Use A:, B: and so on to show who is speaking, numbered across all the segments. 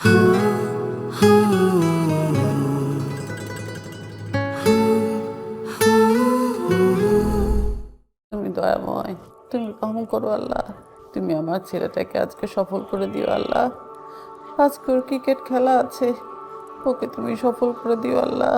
A: তুমি দয়াময়, তুমি রহম করো আল্লাহ। তুমি আমার ছেলেটাকে আজকে সফল করে দিও আল্লাহ। আজকে ওর ক্রিকেট খেলা আছে, ওকে তুমি সফল করে দিও আল্লাহ।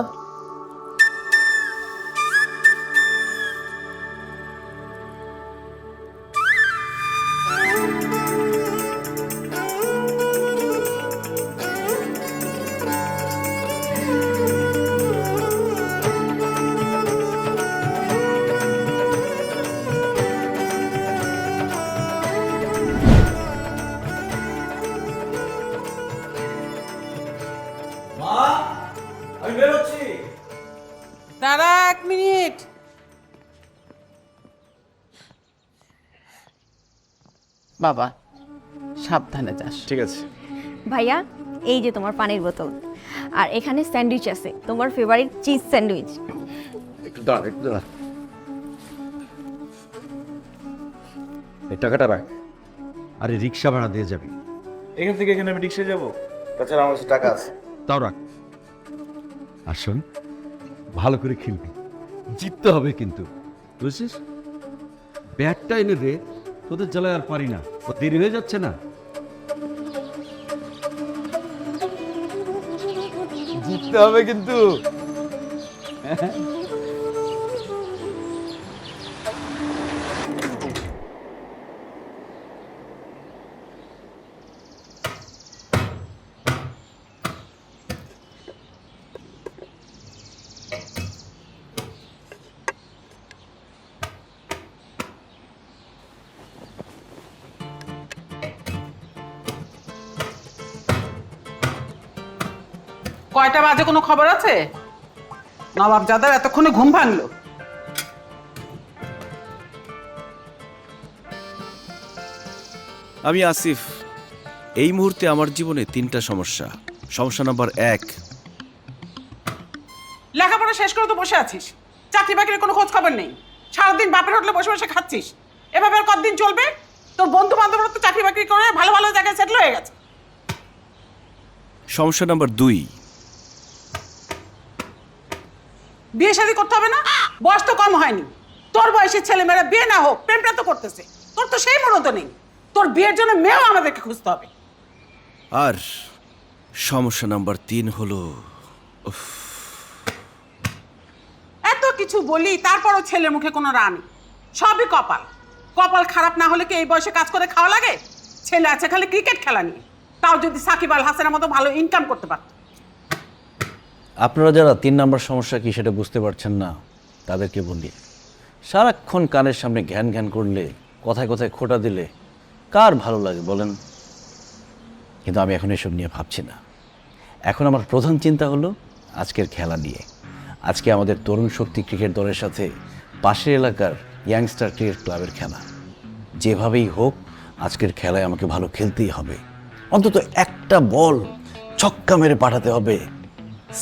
B: মা, আমি বেরোচ্ছি।
A: দাঁড়া 1 মিনিট। বাবা সাবধানে যাস।
B: ঠিক আছে।
C: ভাইয়া, এই যে তোমার পানির বোতল, আর এখানে স্যান্ডউইচ আছে, তোমার ফেভারিট চিজ স্যান্ডউইচ।
B: একটু দাঁড়া, একটু দাঁড়া। এই টাকাটা রাখ। আরে রিক্সা ভাড়া দিয়ে যাবি।
D: এখান থেকে এখানে আমি রিক্সায় যাবো, তাছাড়া আমার কাছে টাকা আছে।
B: তাও রাখ। আর শোন, ভালো করে খেলবি, জিততে হবে কিন্তু, বুঝছিস? ব্যাটটা এনে দে, তোদের জ্বালায় আর পারি না, ও দেরি হয়ে যাচ্ছে না। জিততে হবে কিন্তু।
A: কয়টা বাজে কোনো খবর আছে? নবাবজাদার এতক্ষণে ঘুম ভাঙলো।
E: আমি আসিফ। এই মুহূর্তে আমার জীবনে 3টা সমস্যা। সমস্যা নাম্বার 1,
A: লেখাপড়া শেষ করে তো বসে আছিস, চাকরি বাকরির কোনো খোঁজ খবর নেই। সারাদিন বাপের হোটেলে বসে বসে খাচ্ছিস। এভাবে আর কতদিন চলবে? তোর বন্ধু বান্ধবরা তো চাকরি বাকরি করে ভালো ভালো জায়গায় সেটেল হয়ে গেছে।
E: সমস্যা নাম্বার 2,
A: বিয়ে শাদী করতে হবে না? বয়স তো কম হয়নি। তোর বয়সের ছেলেমেয়েরা বিয়ে না হোক প্রেমটা তো করতেছে। তোর তো সেই মূলত নেই। তোর বিয়ের জন্য মেয়েও আমাদেরকে খুঁজতে হবে।
E: আর সমস্যা নাম্বার 3 হলো,
A: এত কিছু বলি, তারপরও ছেলের মুখে কোনো রান নেই। সবই কপাল। কপাল খারাপ না হলে কি এই বয়সে কাজ করে খাওয়া লাগে? ছেলে আছে খালি ক্রিকেট খেলা নিয়ে, তাও যদি সাকিব আল হাসানের মতো ভালো ইনকাম করতে পারত।
F: আপনারা যারা 3 নম্বর সমস্যা কি সেটা বুঝতে পারছেন না, তাদেরকে বলি, সারাক্ষণ কানের সামনে ঘ্যান ঘ্যান করলে, কথায় কথায় খোঁটা দিলে কার ভালো লাগে বলেন? কিন্তু আমি এখন এসব নিয়ে ভাবছি না। এখন আমার প্রধান চিন্তা হলো আজকের খেলা নিয়ে। আজকে আমাদের তরুণ শক্তি ক্রিকেট দলের সাথে পাশের এলাকার ইয়াংস্টার ক্রিকেট ক্লাবের খেলা। যেভাবেই হোক আজকের খেলায় আমাকে ভালো খেলতেই হবে। অন্তত একটা বল ছক্কা মেরে পাঠাতে হবে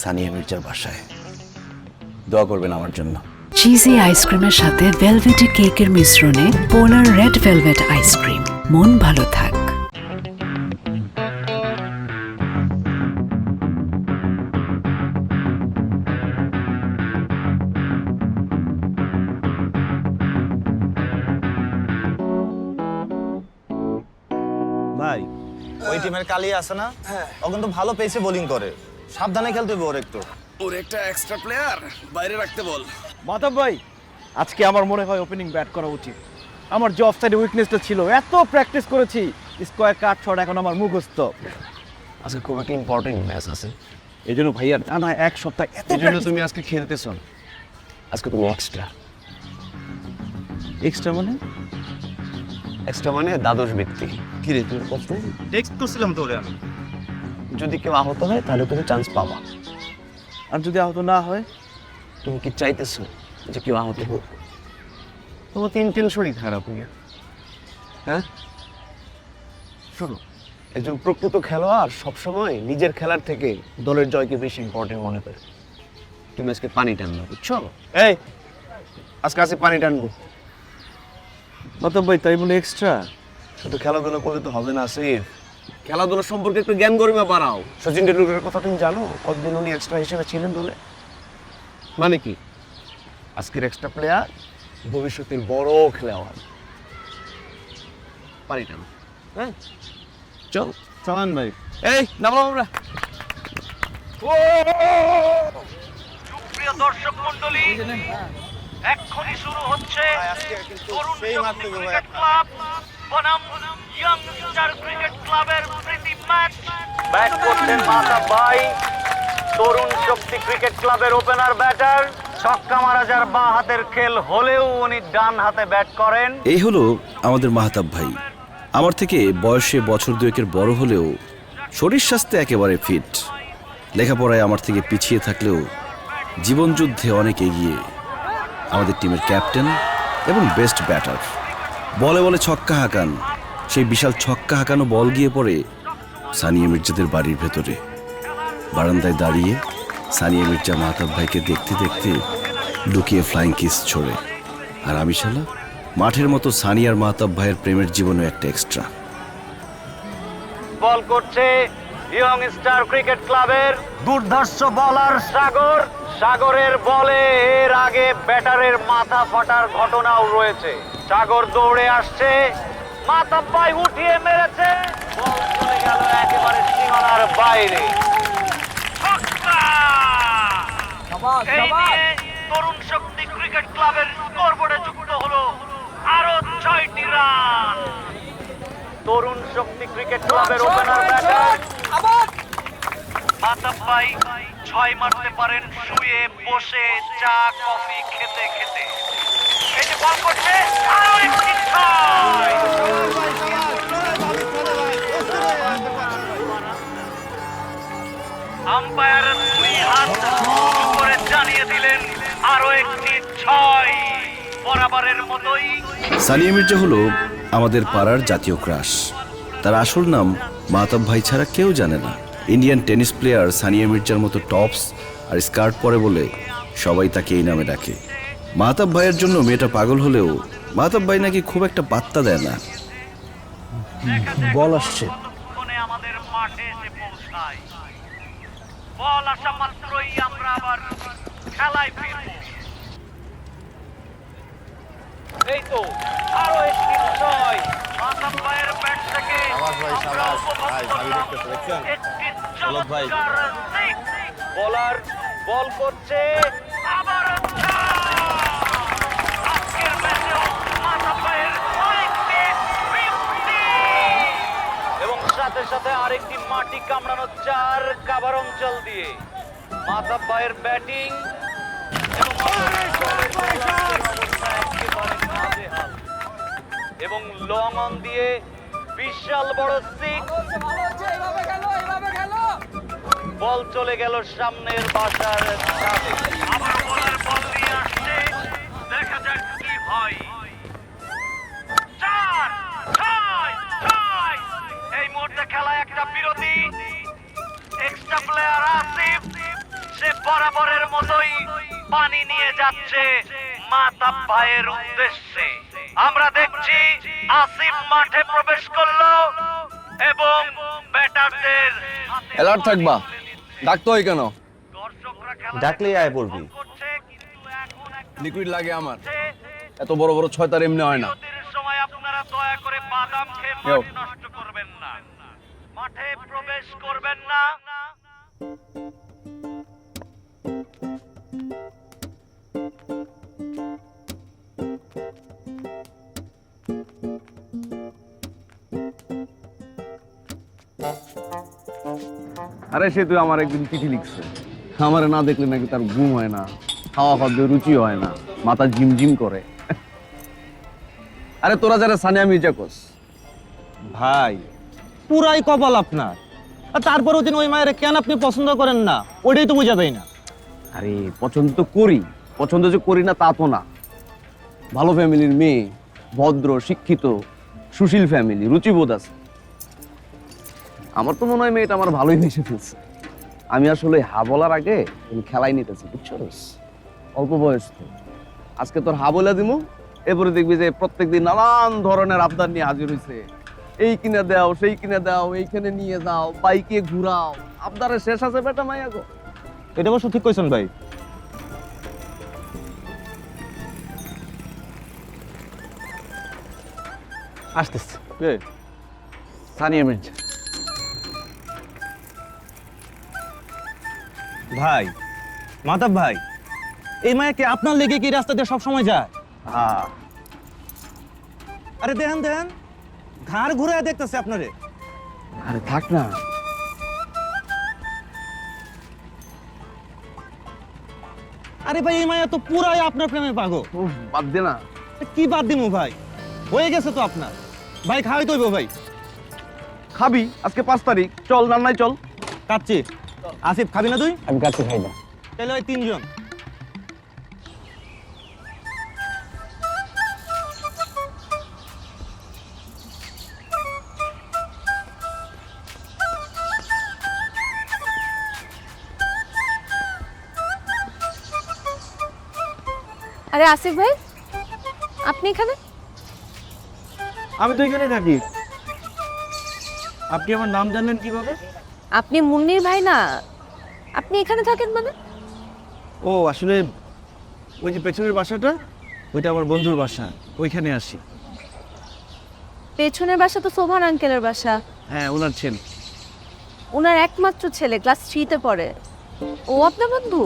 F: সানিয়া মির্জার বাসায়। দোয়া করবেন আমার জন্য।
G: চিজি আইসক্রিমের সাথে ভেলভেটি কেকের মিশ্রণে পোলার রেড ভেলভেট আইসক্রিম। মন ভালো থাক।
H: ভাই, ওই টিমের কালি আছে না, ও কিন্তু ভালো পেসে বোলিং করে, সাবধানে খেলতে হবে ওর একটু।
E: ওর একটা এক্সট্রা প্লেয়ার বাইরে রাখতে বল।
D: মাধব ভাই, আজকে আমার মনে হয় ওপেনিং ব্যাট করা উচিত। আমার যে অফসাইডে উইকনেসটা ছিল, এত প্র্যাকটিস করেছি, স্কোয়ার কাট শট এখন আমার মুখস্থ।
H: আজকে খুব একটা ইম্পর্টেন্ট ম্যাচ আছে,
D: এই জন্য ভাইয়া টানা 1 সপ্তাহ এত
H: এই জন্য তুমি আজকে খেলতেছো। আজকে তুমি এক্সট্রা
D: মানে
H: এক্সট্রা মানে দ্বাদশ ব্যক্তি। কি রে তুই কত টেক্সট করছিলাম তোরে আমি, যদি কেউ আহত হয় তাহলে তুমি চান্স পাবা।
D: আর যদি আহত না হয়?
H: তুমি কি চাইতেছো যে কেউ আহত হোক? তোমার তো ইন্টেনশনই খারাপ হইয়া। হ্যাঁ শোনো, একজন প্রকৃত খেলোয়াড় সবসময় নিজের খেলার থেকে দলের জয়কে বেশি ইম্পর্টেন্ট মনে করে। তুমি আজকে পানি টানলো, বুঝছো? এই আজকে পানি টানবো।
D: মাধব ভাই, তাই বলে এক্সট্রা?
H: শুধু খেলাধুলা করলে তো হবে না আসিফ, খেলাধুলা সম্পর্কে একটু জ্ঞান গরিমা বাড়াও। সচিন টেন্ডুলকারের কথা তুমি জানো? কতদিন উনি এক্সট্রা হিসেবে ছিলেন দলে? মানে কি আজকের এক্সট্রা প্লেয়ার ভবিষ্যতের বড় খেলোয়াড়। পারি না, হ্যাঁ চল
D: চলান ভাই।
H: এই নামলাম আমরা।
I: প্রিয় দর্শক মণ্ডলী, এক্ষুনি শুরু হচ্ছে তরুণ শক্তি ক্রিকেট ক্লাব বনাম ইয়ং স্টার ক্রিকেট ক্লাবের প্রীতি ম্যাচ। ব্যাট করছেন মাহতাব ভাই, তরুণ শক্তি ক্রিকেট ক্লাবের ওপেনার ব্যাটার। ছক্কা মারা যার বাঁ হাতের খেল হলেও উনি ডান হাতে ব্যাট করেন।
E: এই হলো আমাদের মাহতাব ভাই। আমার থেকে বয়সে বছর দুয়েকের বড় হলেও শরীর স্বাস্থ্যে একেবারে ফিট। লেখাপড়ায় আমার থেকে পিছিয়ে থাকলেও জীবনযুদ্ধে অনেক এগিয়ে। আমাদের টিমের ক্যাপ্টেন এবং বেস্ট ব্যাটার। বলে বলে ছক্কা হাঁকান। সেই বিশাল ছক্কা হাঁকানো বল গিয়ে পড়ে সানিয়া মির্জাদের বাড়ির ভেতরে। বারান্দায় দাঁড়িয়ে সানিয়া মির্জা মাহতাব ভাইকে দেখতে দেখতে লুকিয়ে ফ্লাইং কিস ছোড়ে। আর আমি শালা মাঠের মতো সানিয়ার মাহতাব ভাইয়ের প্রেমের জীবনে একটা এক্সট্রা।
I: বল করছে ইয়ং স্টার ক্রিকেট ক্লাবের দুর্ধর্ষ বলার সাগর। সাগরের বলে এর আগে ব্যাটারের মাথা ফাটার ঘটনাও রয়েছে। সাগর দৌড়ে আসছে, মাথা পায়ে উঠিয়ে মেরেছে, বল চলে গেল একেবারে সীমানার বাইরে। ছক্কা! এই নিয়ে তরুণ শক্তি ক্রিকেট ক্লাবের স্কোরবোর্ডে যুক্ত হলো আরো 6টি রান। তরুণ শক্তি ক্রিকেট ক্লাবের ওপেনার ব্যাটার মাহতাব ভাই 6 মারতে পারেন শুয়ে বসে, চা কফি খেতে খেতে। এই যে বল করছে, আরো একটি 6। আম্পায়ার 2 হাত উপরে জানিয়ে দিলেন আরো একটি 6। বরাবরের মতোই
E: সানিয়া মির্জা হলো আমাদের পাড়ার জাতীয় ক্রাশ। তার আসল নাম মাহতাব ভাই ছাড়া কেউ জানে না। ইন্ডিয়ান টেনিস প্লেয়ার সানিয়া মির্জার মতো টপস আর স্কার্ট পরে বলে সবাই তাকে এই নামে ডাকে। মাহতাব ভাইয়ের জন্য মেয়েটা পাগল হলেও মাহতাব ভাই নাকি খুব একটা পাত্তা দেয় না।
D: বল আসছে।
I: কতক্ষণে আমাদের মাঠে এসে পৌঁছায়। বল আসা মাত্রই আমরা আবার খেলায় ফিরব। এই তো আরো একটি 6। মাহতাব ভাইয়ের ব্যাট থেকে আমরা উপভোগ করলাম একটি চমৎকার সিক্স। বোলার বল করছে, আবার আজকের ম্যাচেও মাহতাব ভাইয়ের আরেকটি 50 এবং সাথে সাথে আরেকটি মাটি কামড়ানো 4 কাভার অঞ্চল দিয়ে। মাহতাব ভাইয়ের ব্যাটিং এবং লং অন দিয়ে বিশাল বড় সিক্স। বল চলে গেল সামনের বাসার ছাদে। আবার বলার বল নিয়ে আসছে, দেখা যাক কি হয়। 4, 6, 6। এই মুহূর্তে খেলায় একটা বিরতি। এক্সট্রা প্লেয়ার আসিফ, সে বরাবরের মতোই পানি নিয়ে যাচ্ছে মাহতাব ভাইয়ের উদ্দেশ্যে। আমরা দেখছি আসিফ মাঠে প্রবেশ করলো এবং ব্যাটারদের
H: অ্যালার্ট থাকবা। ডাকতে হয় কেন?
I: দর্শকরা খেলা
D: ডাকলেই আয় পড়বি।
I: করছে, কিন্তু এখন একটা
H: লিকুইড লাগে আমার। এত বড় বড় 6 তার এমনি হয় না।
I: বিরতির সময় আপনারা দয়া করে বাদাম খেয়ে
H: কেউ।
I: মাঠ নষ্ট করবেন না, মাঠে প্রবেশ করবেন না।
H: আরে সে তুই আমার একদিন চিঠি লিখছে, আমার না দেখলে নাকি তার ঘুম হয় না, খাওয়া খাদ্য রুচি হয় না, মাথা ঝিমঝিম করে। আরে তোরা যারা সানিয়া মির্জা কোস
D: ভাই পুরাই কপাল আপনার। আর তারপরেও দিন ওই মায়ের কেন আপনি পছন্দ করেন না, ওইটাই তো বোঝা যায় না।
H: আরে পছন্দ তো করি, পছন্দ যে করি না তা তো না। ভালো ফ্যামিলির মেয়ে, ভদ্র শিক্ষিত সুশীল ফ্যামিলি, রুচিবোধ আছে। আমার তো মনে হয় মেয়েটা আমার ভালোই মিশে ফেলছে। আমি আসলে হা বলার আগে খেলাই নিতেছি, বুঝছো? অল্প বয়স তো। আজকে তোর হা বলে দিমু, এরপরে দেখবি যে প্রত্যেকদিন নানান ধরনের আবদার নিয়ে হাজির হয়েছে।
D: এই কিনে দাও, সেই কিনে দাও, এইখানে নিয়ে যাও, বাইকে ঘুরাও, আপনারে শেষ আছে বেটা মাইয়া গো। এটা অবশ্য ঠিক কইছেন ভাই।
F: আসতেছে সানিয়া মির্জা।
D: ভাই, মাধব ভাই, এই মায়া কি আপনার লেগে কি রাস্তা দিয়ে সব সময় যায়?
F: হ্যাঁ,
D: আরে দেখেন দেখেন, ঘাড় ঘুরায় দেখতেছে আপনারে।
F: আরে থাক না।
D: আরে ভাই, এই মায়া তো পুরাই আপনার প্রেমে পাগল।
F: বাদ দে না।
D: কি বাদ দিমু ভাই, হয়ে গেছে তো আপনার। ভাই খাওয়াই তৈব ভাই। খাবি? আজকে 5 তারিখ, চল রান্নায় চল। কাচ্ছি। আসিফ খাবি না তুই?
F: আমি কাছে খাই না।
D: তাহলে ওই 3 জন।
C: আরে আসিফ ভাই, আপনি এখানে?
F: আমি তো এখানে থাকি। আপনি আমার নাম জানলেন কিভাবে?
C: আপনি মুন্নির ভাই না? আপনি এখানে থাকেন মানে?
F: ও আসলে ওই যে পেছনের বাসাটা, ওইটা আমার বন্ধুর বাসা, ওইখানে আসি।
C: পেছনের বাসা তো সোভান আঙ্কেলের বাসা।
F: হ্যাঁ, ওনার ছেলে।
C: ওনার একমাত্র ছেলে, ক্লাস 3-তে পড়ে। ও আপনার বন্ধু?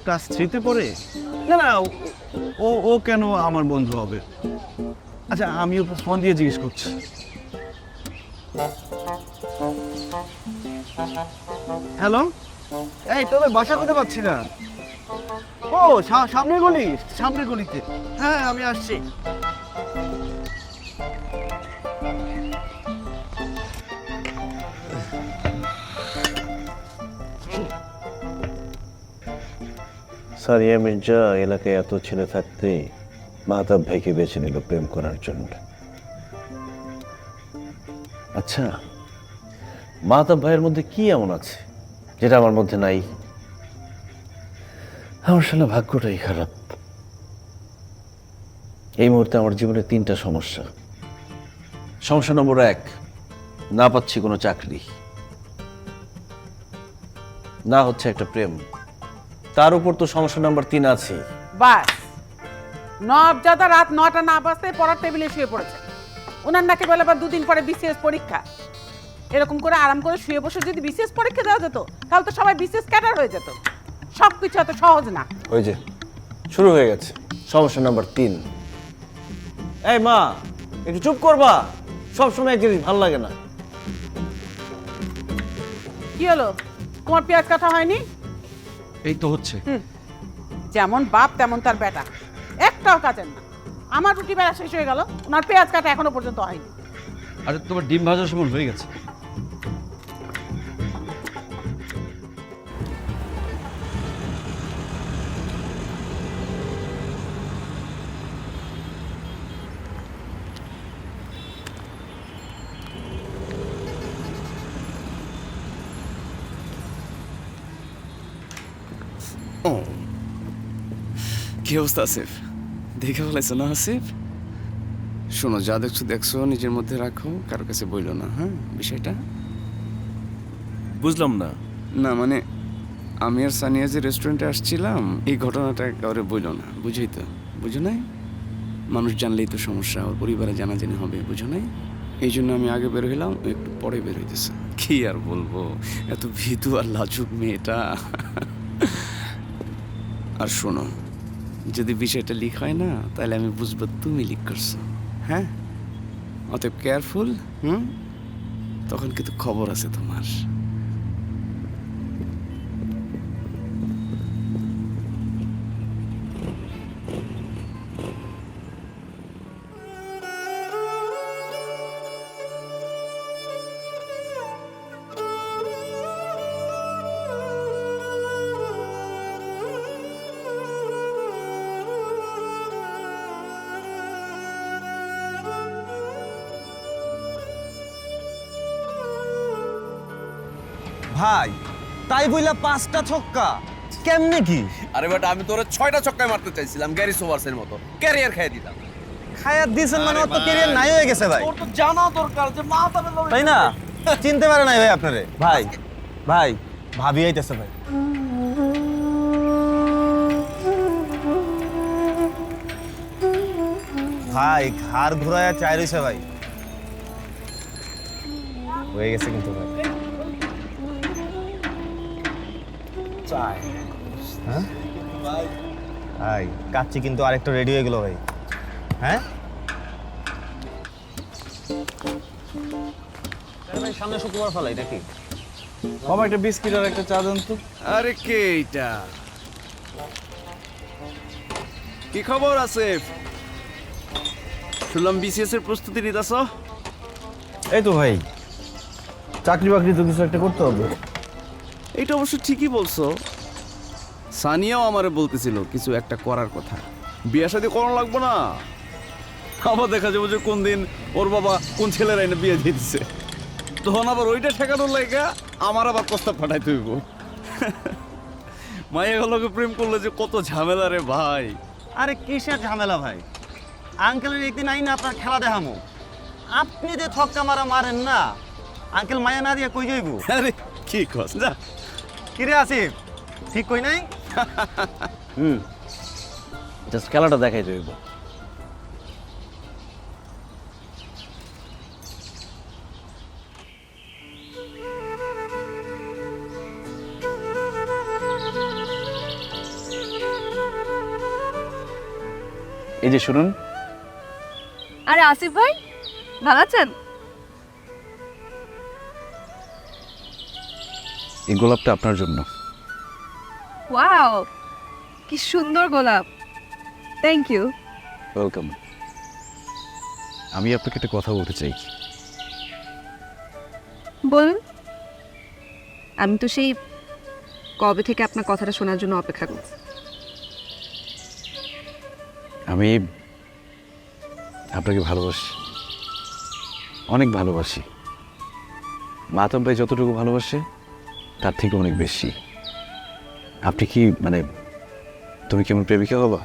F: ক্লাস 3-তে পড়ে? না না, ও ও কেন আমার বন্ধু হবে? আচ্ছা, আমি ওকে ফোন দিয়ে জিজ্ঞেস করছি। হ্যালো, এই তোদের বাসা কোথায় পাচ্ছি না। ও সামনের গলি, সামনের গলিতে। হ্যাঁ, আমি আসছি।
J: সানিয়া মির্জা এলাকায় এত ছেলে থাকতে মাহতাব ভাইকে বেছে নিল প্রেম করার জন্য।
F: আচ্ছা, মাহতাব ভাইয়ের মধ্যে কি এমন আছে যেটা আমার মধ্যে নাই? আমার শালা ভাগ্যটাই খারাপ। এই মুহূর্তে আমার জীবনে 3টা সমস্যা। সমস্যা নম্বর 1, না পাচ্ছি কোনো চাকরি, না হচ্ছে একটা প্রেম, তার উপর তো সমস্যা নাম্বার 3 আছে।
A: বাস, নবজাদা রাত 9টা না বাজতে পড়ার টেবিলে শুয়ে পড়েছে। ওনার নাকি বলে আবার 2 দিন পরে বিসিএস পরীক্ষা। এরকম করে আরাম করে শুয়ে বসে যদি বিসিএস পরীক্ষা দেওয়া যেত, তাহলে তো সবাই বিসিএস ক্যাডার হয়ে যেত। সব কিছু এত সহজ না।
F: ওই যে শুরু হয়ে গেছে সমস্যা নাম্বার 3। এই মা, একটু চুপ করবা? সব সময় এক জিনিস ভালো লাগে না।
A: কি হলো, তোমার পেঁয়াজ কাটা হয়নি?
B: এই তো হচ্ছে।
A: যেমন বাপ তেমন তার বেটা, একটাও কাজের না। আমার রুটি বেলা শেষ হয়ে গেল, ওনার পেঁয়াজ কাটা এখনো পর্যন্ত হয়নি।
B: আরে তোমার ডিম ভাজার সময় হয়ে গেছে।
K: কি অবস্থা আসিফ? দেখে ফেলাইছো না আসিফ? শোনো, যা দেখছো দেখছো, নিজের মধ্যে রাখো, কারো কাছে বইলো না, হ্যাঁ? বিষয়টা
E: বুঝলাম না।
K: না মানে, আমি আর সানিয়া যে রেস্টুরেন্টে আসছিলাম, এই ঘটনাটা কাউরে বইলো না, বুঝোই তো? বুঝো নাই? মানুষ জানলেই তো সমস্যা, ওর পরিবারে জানাজানি হবে, বুঝো নাই? এই জন্য আমি আগে বের হইলাম, ও একটু পরে বের হইতেছে। কি আর বলবো, এত ভীতু আর লাজুক মেয়েটা। আর শোনো, যদি বিষয়টা লিক হয় না, তাহলে আমি বুঝবো তুমি লিক করছো, হ্যাঁ? অতএব কেয়ারফুল, তখন কিন্তু খবর আছে তোমার।
D: ভাই, তাই বইলা 5টা ছক্কা কেমনে কি?
E: আরে বেটা, আমি তোরে 6টা ছক্কায় মারতে চাইছিলাম, গ্যারি সোভার্সের মতো ক্যারিয়ার খেয়ে দিলাম।
D: খায়াত দিয়েছেন মানে ওর তো ক্যারিয়ার নাই হয়ে গেছে ভাই।
B: তোর তো জানা দরকার যে মাহতাবের লগে
D: তাই না? চিনতে পারে নাই ভাই আপনারে। ভাই ভাই ভাবি আইতেছে ভাই। ভাই ঘাড় ঘুরায়া চাই রইছে ভাই। হয়ে গেছে কিন্তু ভাই। চাই হ্যাঁ ভাই কাচ্চি কিন্তু আরেকটা রেডি হয়ে গেল ভাই। হ্যাঁ ভাই সামনে শুক্রবার ফেলাই নাকি?
H: বাবা একটা বিস্কিট আর একটা চা দেন তো।
K: আরে কে এইটা? কি খবর আসিফ? শুনলাম বিসিএস এর প্রস্তুতি নিতেছ?
H: এই তো ভাই, চাকরি বাকরি তো কিছু একটা করতে হবে।
K: এইটা অবশ্য ঠিকই বলছো। সানিয়াও আমারে বলতেছিল কিছু একটা করার কথা। বিয়ে শাদী করানো লাগবো না, আবার দেখা যাবে যে কোন দিন ওর বাবা কোন ছেলের আইনে বিয়ে দিয়ে দিচ্ছে, তখন আবার ওইটা ঠেকানোর লাগা আমার আবার প্রস্তাব পাঠাইতে হইব। মাইয়াগুলোকে প্রেম করলে যে কত ঝামেলা রে ভাই।
D: আরে কিসের ঝামেলা ভাই? আঙ্কেলের একদিন আইন আপনার খেলা দেখামো। আপনি যে ছক্কা মারা মারেন না, আঙ্কেল মায়া না দিয়ে কই যাইব?
K: আরে কি কস যা।
D: কিরে আসিফ, ঠিক কই নাই?
F: জাস্ট খেলাটা দেখাই দেব। এই যে শুনুন,
C: আরে আসিফ ভাই, ভালো আছেন?
F: এই গোলাপটা আপনার জন্য।
C: ওয়াও, কি সুন্দর গোলাপ। Thank you.
F: ওয়েলকাম। আমি আপনাকে একটা কথা বলতে চাই।
C: বলুন। আমি তো সেই কবে থেকে আপনার কথাটা শোনার জন্য অপেক্ষা করছি।
F: আমি আপনাকে ভালোবাসি, অনেক ভালোবাসি। মাতাম ভাই যতটুকু ভালোবাসে তার থেকে অনেক বেশি। আপনি কি মানে, তুমি কি আমার প্রেমিকা হবা?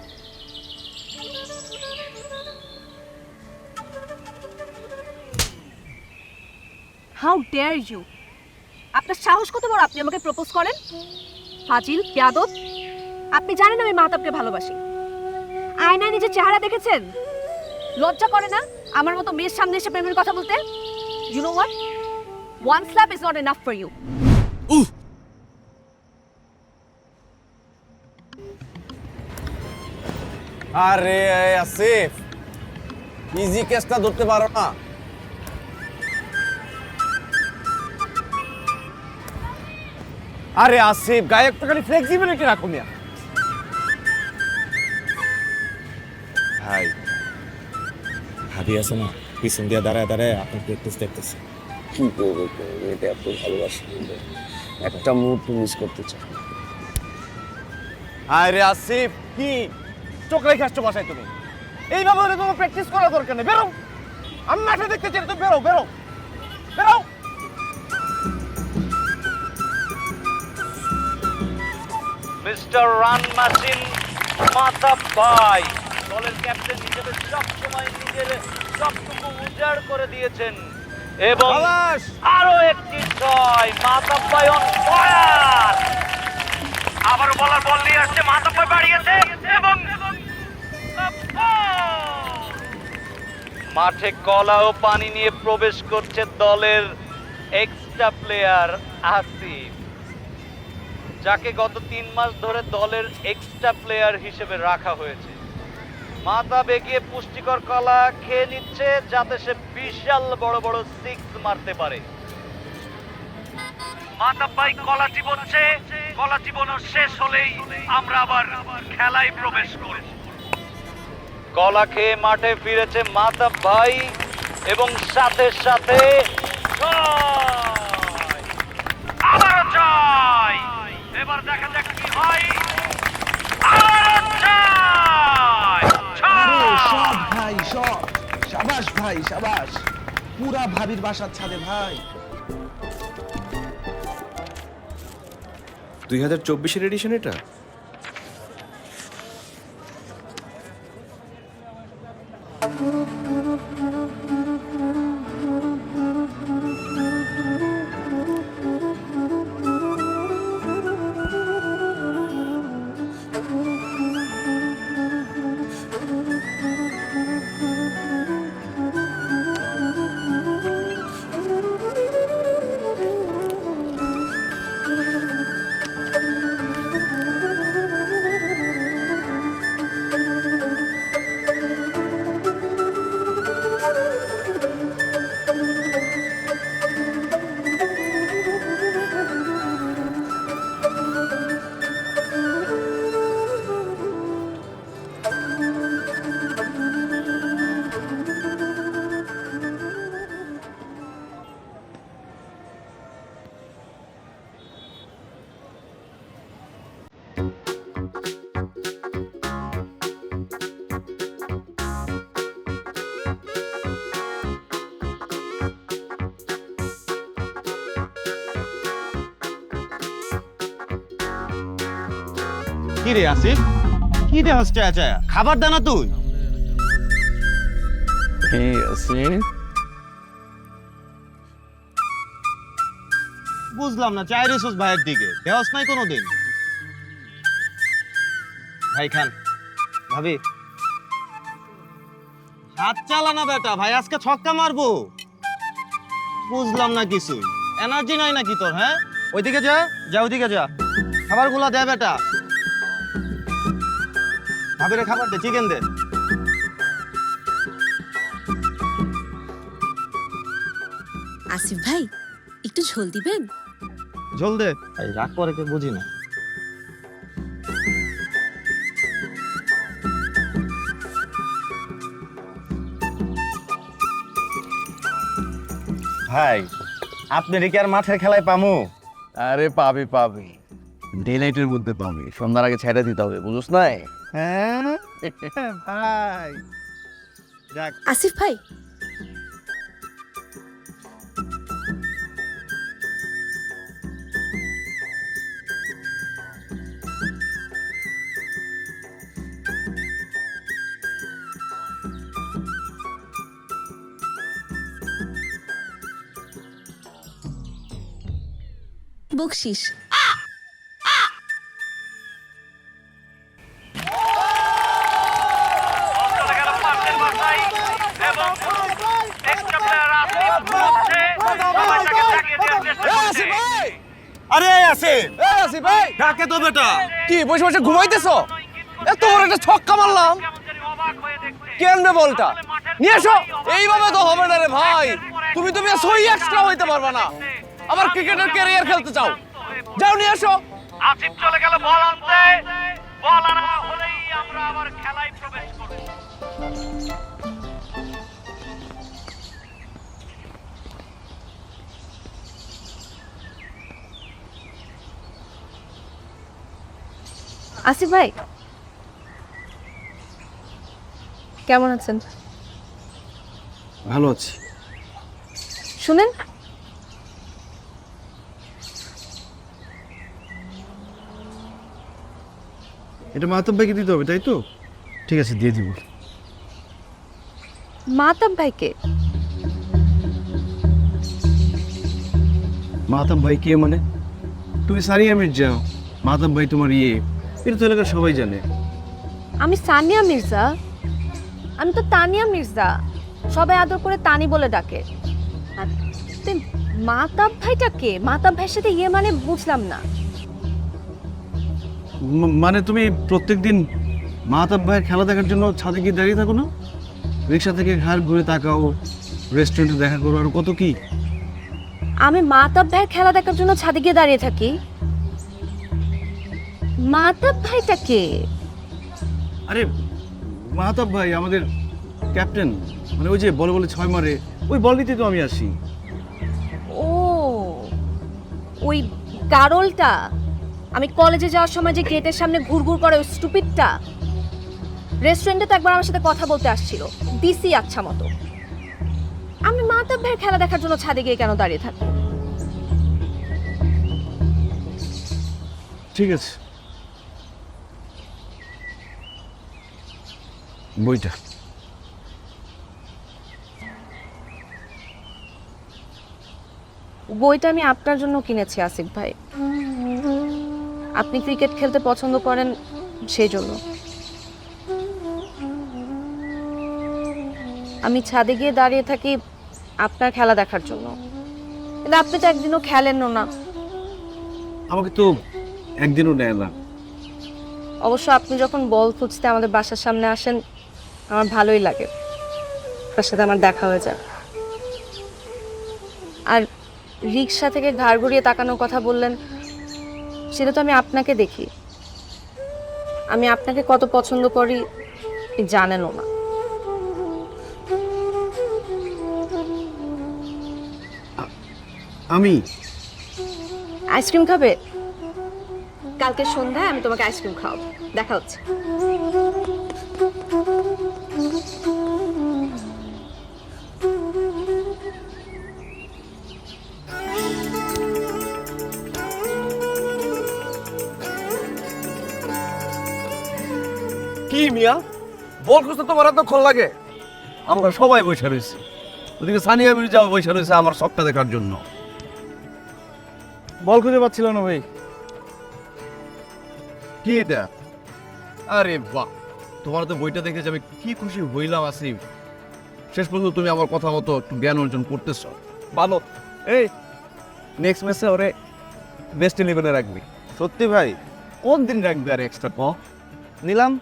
C: How dare you! আপনার সাহস কত বড় আপনি আমাকে প্রপোজ করেন? ফাজিল, বেয়াদব! আপনি জানেন আমি মাহতাবকে ভালোবাসি। আয়নায় নিজের চেহারা দেখেছেন? লজ্জা করে না আমার মতো মেয়ের সামনে এসে প্রেমের কথা বলতে? You know what? One slap is not enough for you.
D: আরে আসিফ, ইজি কেসটা ধরতে পারো না? আরে আসিফ, গায়ে একটা খালি ফ্লেক্সিবিলিটি রাখো মিয়া। ভাই ভাবি আছে না, পিছন দিয়ে দাঁড়ায় দাঁড়ায় আপনার প্র্যাকটিস দেখতেছে।
H: কি করবো, এটা এত ভালোবাসি, একটা মুহূর্ত মিস করতে চাই।
D: আরে আসিফ, কি চোখ রেখে আসছো বাসায় তুমি? এইভাবে হলে তোমার প্র্যাকটিস করা দরকার নেই। বেরো, আমি মাঠে দেখতে চাই, তো বেরো বেরো বেরো।
I: মিস্টার রান মাসিন মাতাব ভাই দলের ক্যাপ্টেন হিসেবে সবসময় নিজের সবটুকু উজাড় করে দিয়েছেন এবং আরো একটি ছয়। মাতাব ভাই অন ফায়ার। আবারও বলার বল নিয়ে আসছে, মাতাব ভাই বাড়িয়েছে এবং মাঠে কলা ও পানি নিয়ে প্রবেশ করছে দলের এক্সট্রা প্লেয়ার আসিফ, যাকে গত 3 মাস ধরে দলের এক্সট্রা প্লেয়ার হিসেবে রাখা হয়েছে। মাথা বেঁকিয়ে পুষ্টিকর কলা খেয়ে নিচ্ছে যাতে সে বিশাল বড় বড় 6 মারতে পারে। মাতাব ভাই কলা চিবোচ্ছে, কলা চিবানো শেষ হলেই আমরা আবার খেলায় প্রবেশ করব। কলা খেয়ে মাঠে ফিরেছে মাতাব ভাই এবং সাথে সাথে আবারও জয়। এবার দেখা যাক কি হয়।
H: ভাই সব সাবাস ভাই, সাবাস। পুরা ভাবির বাসার ছাদে ভাই।
E: 2024-এর এডিশন এটা?
D: কি রে আসিফ, কি রে হচ্ছে চায়া? খাবার দে না তুই। বুঝলাম না, চাই রেসুস ভাইয়ের দিকে দেওয়াস নাই কোনোদিন। ভাই খান। ভাবি হাত চালা না বেটা, ভাই আজকে ছক্কা মারবো। বুঝলাম না কিছুই, এনার্জি নাই নাকি তোর? হ্যাঁ, ওইদিকে যা, ওইদিকে যা, খাবারগুলা দে বেটা। ভাবিরে খাবার দে, চিকেন দে।
L: আসিফ ভাই একটু ঝোল দিবেন?
D: ঝোল দে। রাগ করে কে বুঝি না। ভাই আপনার কি আর মাঠের খেলায় পামু?
H: আরে পাবি পাবি, ডে নাইটের মধ্যে পাবি, সন্ধ্যার আগে ছেড়ে দিতে হবে, বুঝছ নাই?
D: হ্যাঁ ভাই যাক।
L: আসিফ ভাই বকশিস।
D: আরে আসিফ ভাই ডাকে তো বেটা।
H: কি বসে বসে ঘুমাইতেছো? এত বড় একটা ছক্কা মারলাম, কেমনে বলটা নিয়ে এসো। এইভাবে তো হবে না রে ভাই, তুমি সই এক্সট্রা হইতে পারবা না। আবার ক্রিকেটের ক্যারিয়ার খেলতে চাও, যাও নিয়ে এসো।
I: আসিফ চলে গেল বল আনতে, বল আনা হলেই আমরা আবার খেলায় প্রবেশ করব।
C: আসিফ ভাই কেমন আছেন?
B: ভালো আছি।
C: শুনেন,
B: এটা মাহতাব ভাইকে দিতে হবে, তাই তো? ঠিক আছে, দিয়ে দিব।
C: মাহতাব ভাইকে?
B: মাহতাব ভাই কে মানে? তুমি সানিয়া মির্জা, মাহতাব ভাই তোমার এটা তো এলাকার সবাই জানে।
C: আমি সানিয়া মির্জা? আমি তো তানিয়া মির্জা, সবাই আদর করে তানি বলে ডাকে। আর মাহতাব ভাইটা কে? মাহতাব ভাইয়ের সাথে মানে বুঝলাম না।
B: মানে তুমি প্রত্যেকদিন মাহতাব ভাইয়ের খেলা দেখার জন্য ছাদে গিয়ে দাঁড়িয়ে থাকো না? রিক্সা থেকে ঘাড় ঘুরে তাকাও, রেস্টুরেন্টে দেখা করো, আর কত কি।
C: আমি মাহতাব ভাইয়ের খেলা দেখার জন্য ছাদে গিয়ে দাঁড়িয়ে থাকি? মাহতাব ভাইটা কে?
B: আরে মাহতাব ভাই আমাদের ক্যাপ্টেন, মানে ওই যে বলে বলে 6 মারে, ওই বল নিতে তো আমি আসি।
C: ও ওই গারলটা, আমি কলেজে যাওয়ার সময় যে গেটের সামনে ঘুরঘুর করে ওই স্টুপিডটা। রেস্টুরেন্টে তো একবার আমার সাথে কথা বলতে আসছিল, দিসি আচ্ছা মতো। আমি মাহতাব ভাইয়ের খেলা দেখার জন্য ছাদে গিয়ে কেন দাঁড়িয়ে থাকবো?
B: ঠিক আছে, বইটা।
C: বইটা আমি আপনার জন্য কিনেছি আসিফ ভাই, আপনি ক্রিকেট খেলতে পছন্দ করেন সেই জন্য। আমি ছাদে গিয়ে দাঁড়িয়ে থাকি আপনার খেলা দেখার জন্য, কিন্তু আপনি তো একদিনও খেলেনও না।
B: আমাকে তো একদিনও নেয় না।
C: অবশ্য আপনি যখন বল খুঁজতে আমাদের বাসার সামনে আসেন আমার ভালোই লাগে, তার সাথে আমার দেখা হয়ে যায়। আর রিক্সা থেকে ঘাড় ঘুরিয়ে তাকানোর কথা বললেন, সেটা তো আমি আপনাকে দেখি। আমি আপনাকে কত পছন্দ করি জানেনও না।
B: আমি
C: আইসক্রিম খাবে? কালকে সন্ধ্যায় আমি তোমাকে আইসক্রিম খাওয়াবো, দেখা হচ্ছে।
B: কি মিয়া বল খুঁজতে তোমার এতক্ষণ লাগে? আমরা সবাই বসে রয়েছি, ওদিকে সানিয়া মির্জা বসে রয়েছে আমার সবটা দেখার জন্য।
D: বল খুঁজে পাচ্ছিল না ভাই।
B: কি এটা? আরে বাহ, তোমার তো বইটা দেখে আমি কি খুশি হইলাম আসিফ। শেষ পর্যন্ত তুমি আমার কথা মতো একটু জ্ঞান অর্জন করতেছ।
D: ভালো। এই নেক্সট ম্যাচে ওরে বেস্ট 11-এ রাখবি।
B: সত্যি ভাই? কোন দিন রাখবে আর এক্সট্রা ক
D: নিলাম।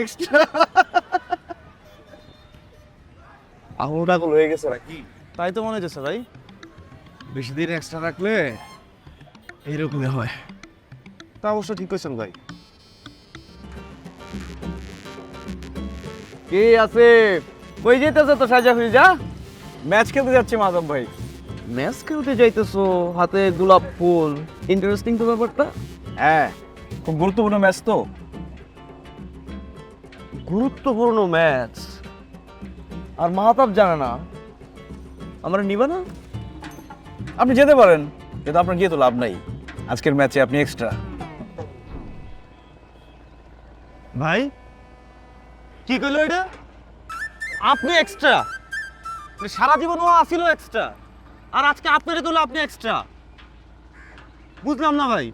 B: এক্সট্রা
D: আঙুলটা গোল হয়ে গেছে নাকি? তাই তো মনে হচ্ছে ভাই।
B: বেশি দিন এক্সট্রা রাখলে এইরকমই হয়।
D: তা অবশ্য ঠিক কইছেন ভাই।
H: কি আছে? কই যেতেছে তো সাজা যা?
D: ম্যাচ খেলতে যাচ্ছি মাধব ভাই।
H: ম্যাচ খেলতে যাইতেছো, হাতে গোলাপ ফুল, ইন্টারেস্টিং তো ব্যাপারটা।
D: হ্যাঁ, খুব গুরুত্বপূর্ণ ম্যাচ তো।
H: গুরুত্বপূর্ণ ম্যাচ আর মাহতাব জানে না, আমরা নিবা না?
D: আপনি যেতে পারেন, কিন্তু আপনার গিয়ে তো লাভ নাই। আজকের ম্যাচে আপনি এক্সট্রা। ভাই কি কইলো এটা? আপনি এক্সট্রা? সারা জীবন ও আসিল এক্সট্রা, আর আজকে আপনারই তোলো আপনি এক্সট্রা। বুঝলাম না ভাই।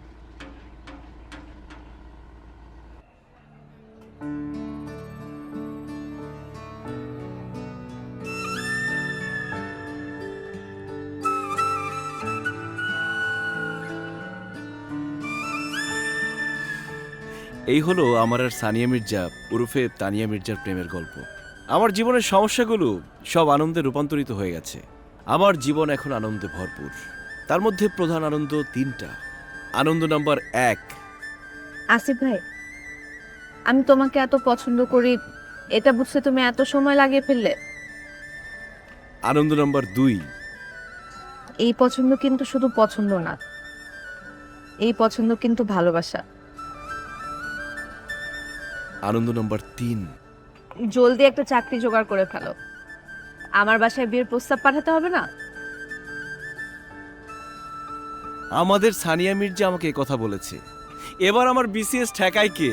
E: এই হলো আমার আর সানিয়া মির্জা ওরফে তানিয়া মির্জার প্রেমের গল্প। আমার জীবনের সমস্যাগুলো সব আনন্দে রূপান্তরিত হয়ে গেছে। আমার জীবন এখন আনন্দে ভরপুর। তার মধ্যে প্রধান আনন্দ 3টা। আনন্দ নাম্বার 1,
C: আসিফ ভাই, আমি তোমাকে এত পছন্দ করি এটা বুঝতে তুমি এত সময় লাগিয়ে ফেললে।
E: আনন্দ নাম্বার 2,
C: এই পছন্দ কিন্তু শুধু পছন্দ না, এই পছন্দ কিন্তু ভালোবাসা।
E: আনন্দ নাম্বার 3,
C: জলদি একটা চাকরি জোগাড় করে ফেলো, আমার বাসায় বিয়ের প্রস্তাব পাঠাতে হবে না।
E: আমাদের সানিয়া মির্জা আমাকে কথা বলেছে, এবার আমার বিসিএস ঠেকায় কে?